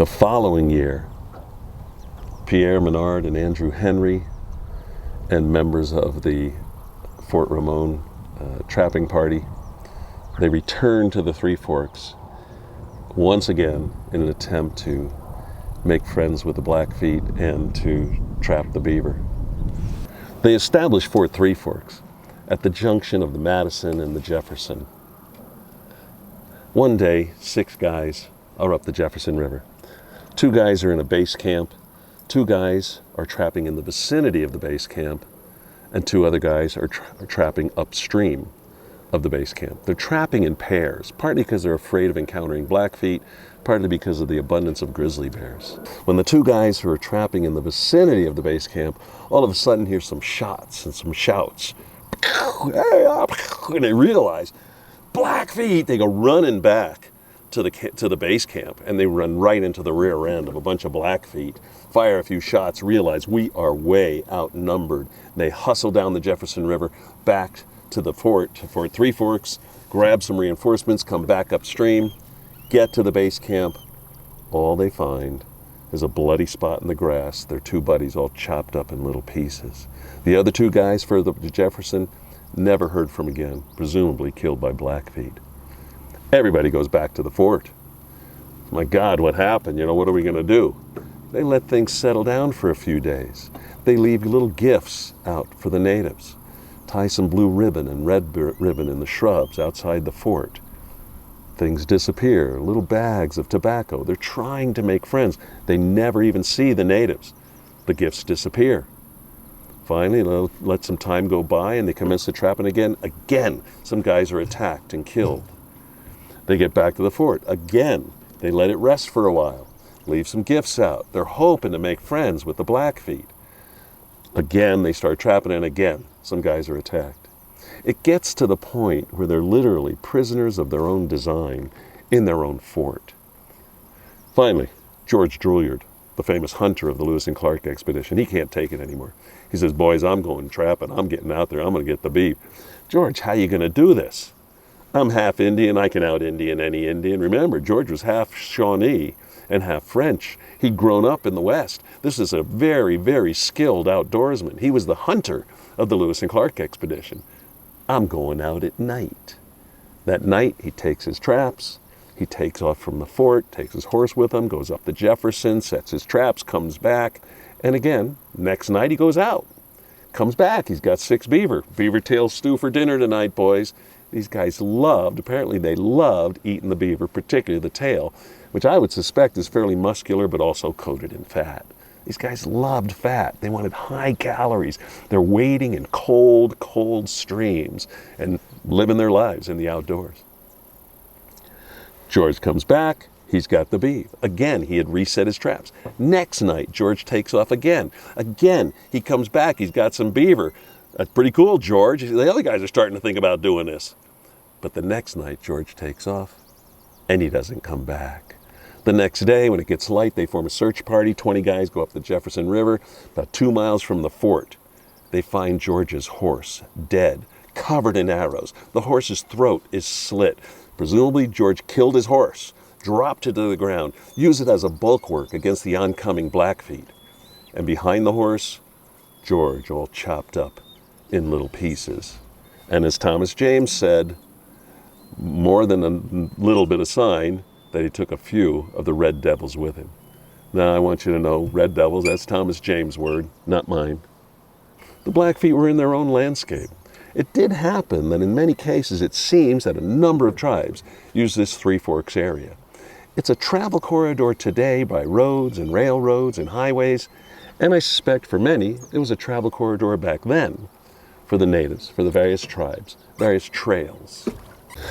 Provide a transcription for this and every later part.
The following year, Pierre Menard and Andrew Henry and members of the Fort Ramon trapping party, they returned to the Three Forks once again in an attempt to make friends with the Blackfeet and to trap the beaver. They established Fort Three Forks at the junction of the Madison and the Jefferson. One day, 6 guys are up the Jefferson River. 2 guys are in a base camp, 2 guys are trapping in the vicinity of the base camp, and 2 other guys are trapping upstream of the base camp. They're trapping in pairs, partly because they're afraid of encountering Blackfeet, partly because of the abundance of grizzly bears. When the 2 guys who are trapping in the vicinity of the base camp all of a sudden hear some shots and some shouts, and they realize, Blackfeet! They go running back to the base camp, and they run right into the rear end of a bunch of Blackfeet, fire a few shots, realize we are way outnumbered. They hustle down the Jefferson River back to the fort, to Fort Three Forks, grab some reinforcements, come back upstream, get to the base camp. All they find is a bloody spot in the grass, their 2 buddies all chopped up in little pieces. The other 2 guys further up to Jefferson, never heard from again, presumably killed by Blackfeet. Everybody goes back to the fort. My God, what happened? What are we going to do? They let things settle down for a few days. They leave little gifts out for the natives. Tie some blue ribbon and red ribbon in the shrubs outside the fort. Things disappear, little bags of tobacco. They're trying to make friends. They never even see the natives. The gifts disappear. Finally, let some time go by and they commence the trapping again. Again, some guys are attacked and killed. They get back to the fort. Again, they let it rest for a while. Leave some gifts out. They're hoping to make friends with the Blackfeet. Again, they start trapping, and again, some guys are attacked. It gets to the point where they're literally prisoners of their own design in their own fort. Finally, George Drouillard, the famous hunter of the Lewis and Clark expedition, he can't take it anymore. He says, boys, I'm going trapping. I'm getting out there. I'm going to get the beef. George, how you going to do this? I'm half Indian. I can out-Indian any Indian. Remember, George was half Shawnee and half French. He'd grown up in the West. This is a very, very skilled outdoorsman. He was the hunter of the Lewis and Clark expedition. I'm going out at night. That night, he takes his traps. He takes off from the fort, takes his horse with him, goes up the Jefferson, sets his traps, comes back. And again, next night he goes out. Comes back, he's got 6 beaver. Beaver tail stew for dinner tonight, boys. These guys apparently they loved eating the beaver, particularly the tail, which I would suspect is fairly muscular but also coated in fat. These guys loved fat. They wanted high calories. They're wading in cold, cold streams and living their lives in the outdoors. George comes back. He's got the beef. Again, he had reset his traps. Next night, George takes off again. Again, he comes back. He's got some beaver. That's pretty cool, George. The other guys are starting to think about doing this. But the next night, George takes off, and he doesn't come back. The next day, when it gets light, they form a search party. 20 guys go up the Jefferson River, about 2 miles from the fort. They find George's horse, dead, covered in arrows. The horse's throat is slit. Presumably, George killed his horse, dropped it to the ground, used it as a bulwark against the oncoming Blackfeet. And behind the horse, George all chopped up in little pieces. And as Thomas James said, more than a little bit of sign that he took a few of the red devils with him. Now I want you to know, red devils, that's Thomas James' word, not mine. The Blackfeet were in their own landscape. It did happen that in many cases it seems that a number of tribes use this Three Forks area. It's a travel corridor today by roads and railroads and highways, and I suspect for many it was a travel corridor back then for the natives, for the various tribes, various trails.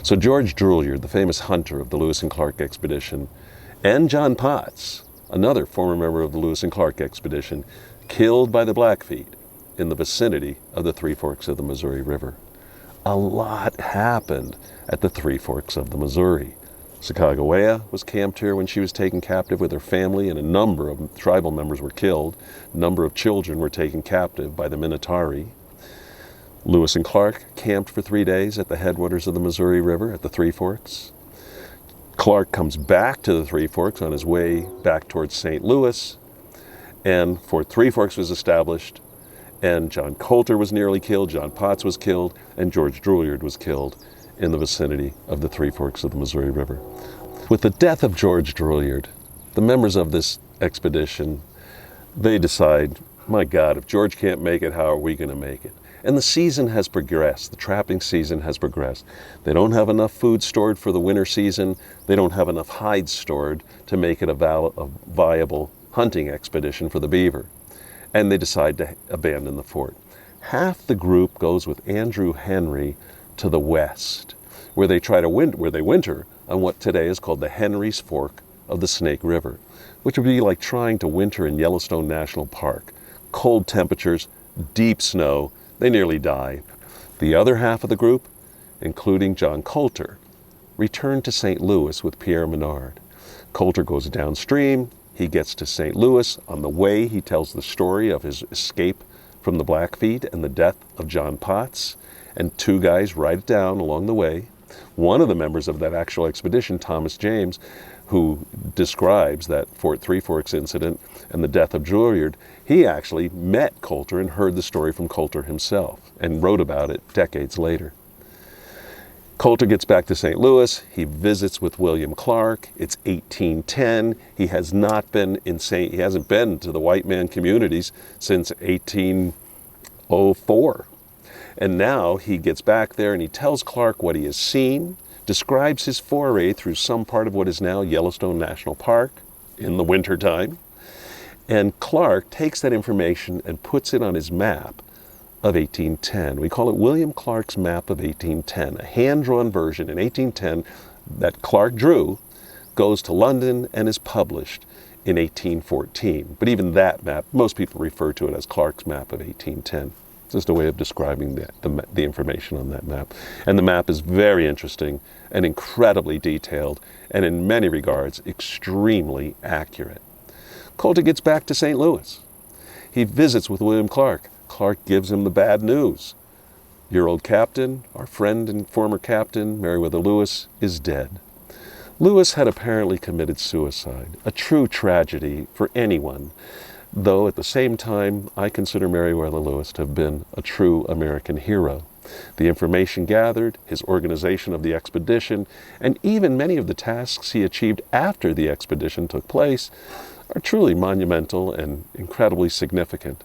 So George Drouillard, the famous hunter of the Lewis and Clark expedition, and John Potts, another former member of the Lewis and Clark expedition, killed by the Blackfeet in the vicinity of the Three Forks of the Missouri River. A lot happened at the Three Forks of the Missouri. Sacagawea was camped here when she was taken captive with her family, and a number of tribal members were killed. A number of children were taken captive by the Minotari. Lewis and Clark camped for 3 days at the headwaters of the Missouri River at the Three Forks. Clark comes back to the Three Forks on his way back towards St. Louis, and Fort Three Forks was established, and John Colter was nearly killed, John Potts was killed, and George Drouillard was killed in the vicinity of the Three Forks of the Missouri River. With the death of George Drouillard, the members of this expedition, they decide, my God, if George can't make it, how are we going to make it? And the season has progressed. The trapping season has progressed. They don't have enough food stored for the winter season. They don't have enough hides stored to make it a viable hunting expedition for the beaver. And they decide to abandon the fort. Half the group goes with Andrew Henry to the west, where they winter on what today is called the Henry's Fork of the Snake River, which would be like trying to winter in Yellowstone National Park. Cold temperatures, deep snow, they nearly die. The other half of the group, including John Colter, returned to St. Louis with Pierre Menard. Colter goes downstream, he gets to St. Louis. On the way, he tells the story of his escape from the Blackfeet and the death of John Potts, and two guys write it down along the way. One of the members of that actual expedition, Thomas James, who describes that Fort Three Forks incident and the death of Drouillard, he actually met Colter and heard the story from Colter himself and wrote about it decades later. Colter gets back to St. Louis. He visits with William Clark. It's 1810. He hasn't been to the white man communities since 1804. And now he gets back there and he tells Clark what he has seen, describes his foray through some part of what is now Yellowstone National Park in the wintertime. And Clark takes that information and puts it on his map of 1810. We call it William Clark's map of 1810, a hand-drawn version in 1810 that Clark drew, goes to London and is published in 1814. But even that map, most people refer to it as Clark's map of 1810. It's just a way of describing the information on that map. And the map is very interesting and incredibly detailed, and in many regards, extremely accurate. Colter gets back to St. Louis. He visits with William Clark. Clark gives him the bad news. Your old captain, our friend and former captain, Meriwether Lewis, is dead. Lewis had apparently committed suicide, a true tragedy for anyone, though at the same time, I consider Meriwether Lewis to have been a true American hero. The information gathered, his organization of the expedition, and even many of the tasks he achieved after the expedition took place are truly monumental and incredibly significant.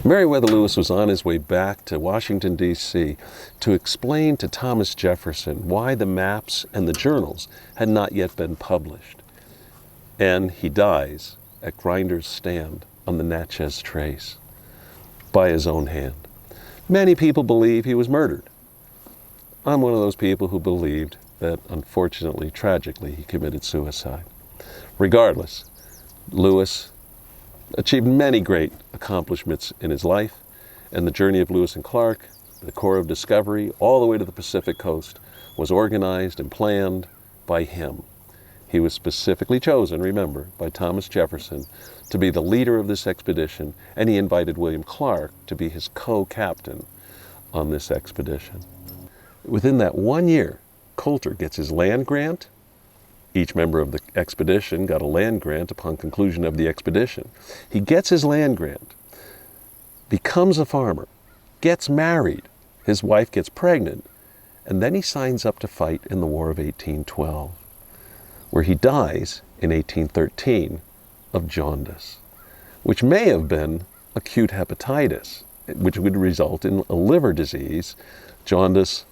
Meriwether Lewis was on his way back to Washington, D.C. to explain to Thomas Jefferson why the maps and the journals had not yet been published. And he dies at Grinder's Stand on the Natchez Trace by his own hand. Many people believe he was murdered. I'm one of those people who believed that, unfortunately, tragically, he committed suicide. Regardless, Lewis achieved many great accomplishments in his life, and the journey of Lewis and Clark, the Corps of Discovery, all the way to the Pacific coast, was organized and planned by him. He was specifically chosen, remember, by Thomas Jefferson to be the leader of this expedition, and he invited William Clark to be his co-captain on this expedition. Within that 1 year, Colter gets his land grant. Each member of the expedition got a land grant upon conclusion of the expedition. He gets his land grant, becomes a farmer, gets married, his wife gets pregnant, and then he signs up to fight in the War of 1812, where he dies in 1813 of jaundice, which may have been acute hepatitis, which would result in a liver disease. Jaundice,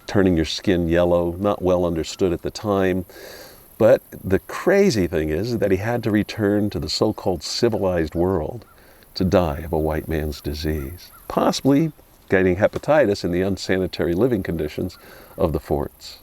turning your skin yellow, not well understood at the time. But the crazy thing is that he had to return to the so-called civilized world to die of a white man's disease, possibly getting hepatitis in the unsanitary living conditions of the forts.